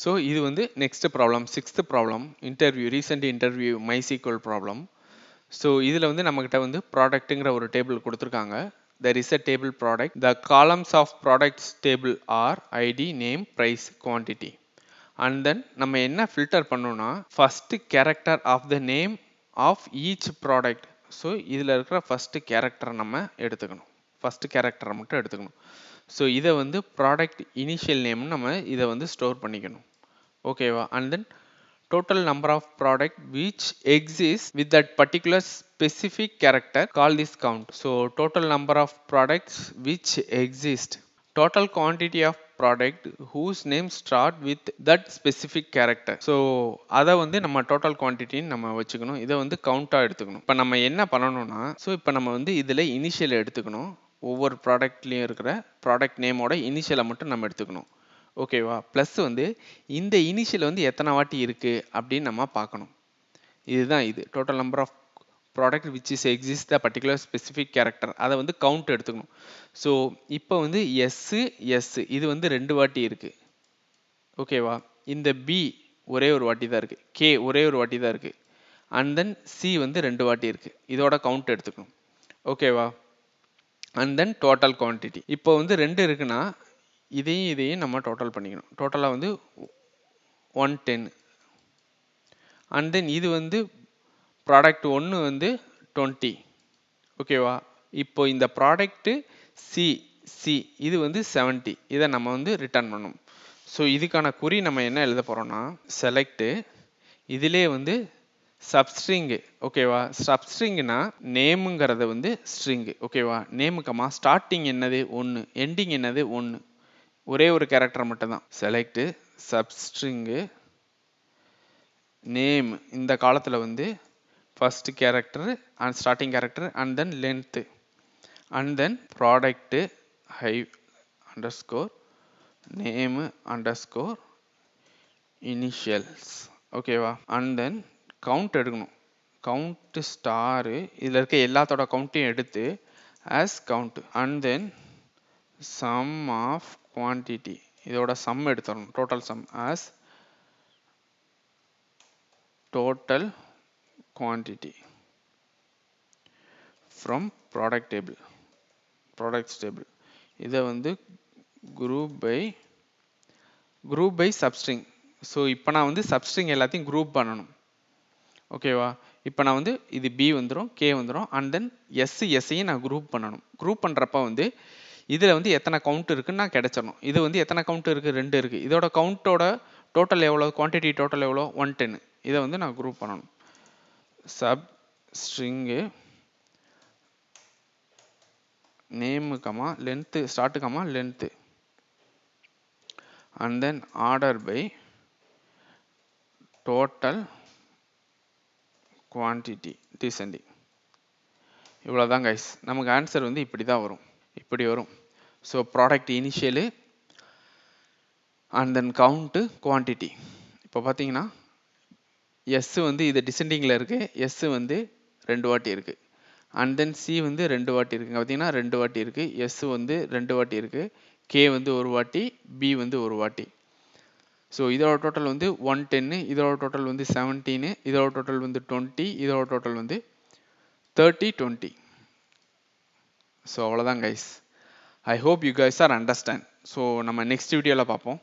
So இது வந்து next problem, sixth problem, recent interview MySQL problem. So இதில் வந்து நம்மக்கிட்ட வந்து ப்ராடக்ட்டுங்கிற ஒரு டேபிள் கொடுத்துருக்காங்க. There is a table product. The columns of products table are ID, name, price, quantity. And then நம்ம என்ன ஃபில்டர் பண்ணோம்னா first character of the name of each product. So இதில் இருக்கிற ஃபர்ஸ்ட் கேரக்டரை நம்ம எடுத்துக்கணும். ஃபர்ஸ்ட் கேரக்டரை மட்டும் எடுத்துக்கணும். ஸோ இதை வந்து ப்ராடக்ட் இனிஷியல் நேம்னு நம்ம இதை வந்து ஸ்டோர் பண்ணிக்கணும். ஓகேவா? And then total number of product which exists with that particular specific character, call this count. So total number of products which exist, total quantity of product whose name start with that specific character. So அதை வந்து நம்ம total quantity நம்ம வச்சுக்கணும். இதை வந்து கவுண்டாக எடுத்துக்கணும். இப்போ நம்ம என்ன பண்ணணும்னா, ஸோ இப்போ நம்ம வந்து இதில் இனிஷியல் எடுத்துக்கணும். ஒவ்வொரு ப்ராடக்ட்லேயும் இருக்கிற ப்ராடக்ட் நேமோட இனிஷியலை மட்டும் நம்ம எடுத்துக்கணும். ஓகேவா? ப்ளஸ் வந்து இந்த இனிஷியல் வந்து எத்தனை வாட்டி இருக்குது அப்படின்னு நம்ம பார்க்கணும். இதுதான் இது total number of product which is exist the particular specific character, அதை வந்து கவுண்ட் எடுத்துக்கணும். ஸோ இப்போ வந்து எஸ் இது வந்து 2 வாட்டி இருக்குது. ஓகேவா? இந்த பி ஒரே ஒரு வாட்டி தான் இருக்குது, கே ஒரே ஒரு வாட்டி தான் இருக்குது, அண்ட் தென் சி வந்து 2 வாட்டி இருக்குது. இதோட கவுண்ட் எடுத்துக்கணும். ஓகேவா? And then total quantity. இப்போ வந்து 2 இருக்குன்னா இதையும் நம்ம டோட்டல் பண்ணிக்கணும். டோட்டலாக வந்து 110. அண்ட் தென் இது வந்து ப்ராடக்ட் 1 வந்து 20. ஓகேவா? இப்போ இந்த ப்ராடக்ட்டு சி இது வந்து 70. இதை நம்ம வந்து ரிட்டர்ன் பண்ணணும். ஸோ இதுக்கான குறி நம்ம என்ன எழுத போகிறோம்னா செலக்டு, இதிலே வந்து சப்ஸ்ட்ரிங்கு. ஓகேவா? சப்ஸ்ட்ரிங்னா நேமுங்கிறத வந்து ஸ்ட்ரிங்கு. ஓகேவா? நேமுக்கம்மா ஸ்டார்டிங் என்னது 1, எண்டிங் என்னது 1, ஒரே ஒரு கேரக்டர் மட்டும்தான். செலக்ட் சப்ஸ்ட்ரிங்கு நேம், இந்த காலத்தில் வந்து first character and starting character and then length and then product ஹை அண்டர்ஸ்கோர் நேமு அண்டர்ஸ்கோர் இனிஷியல்ஸ். ஓகேவா? அண்ட் தென் கவுண்ட் எடுக்கணும். கவுண்ட் ஸ்டாரு, இதில் இருக்க எல்லாத்தோட கவுண்ட்டையும் எடுத்து as count and then sum of quantity, இதோட சம் எடுத்துடணும். Total sum as total quantity from product table, products table. இதை வந்து குரூப் பை சப்ஸ்ட்ரிங். ஸோ இப்போ நான் வந்து சப்ஸ்ட்ரிங் எல்லாத்தையும் குரூப் பண்ணணும். ஓகேவா? இப்போ நான் வந்து இது பி வந்துடும், கே வந்துடும், அண்ட் தென் எஸ்ஸையும் நான் குரூப் பண்ணணும். குரூப் பண்ணுறப்ப வந்து இதில் வந்து எத்தனை கவுண்ட் இருக்குன்னு நான் கிடைச்சிடணும். இது வந்து எத்தனை கவுண்ட் இருக்குது? 2 இருக்குது. இதோட கவுண்டோட டோட்டல் எவ்வளோ? குவான்டிட்டி டோட்டல் எவ்வளோ? 110. இதை வந்து நான் குரூப் பண்ணணும். Substring name comma length, start comma length and then order by total quantity descending. இவ்வளோதான் கைஸ். நமக்கு ஆன்சர் வந்து இப்படி தான் வரும், இப்படி வரும். So product initial and then count quantity. இப்போ பார்த்தீங்கன்னா எஸ் வந்து இது டிசெண்டிங்கில் இருக்குது, எஸ் வந்து 2 வாட்டி இருக்குது, அண்ட் தென் சி வந்து 2 வாட்டி இருக்குங்க. பார்த்தீங்கன்னா 2 வாட்டி இருக்குது, எஸ் வந்து 2 வாட்டி இருக்குது, கே வந்து 1 வாட்டி, பி வந்து 1 வாட்டி. ஸோ இதோட டோட்டல் வந்து 110, இதோட டோட்டல் வந்து 17, இதோட டோட்டல் வந்து 20, இதோட டோட்டல் வந்து 30, 20. ஸோ அவ்வளோதான் guys. I hope you guys are understand. So நம்ம நெக்ஸ்ட் வீடியோவில் பார்ப்போம்.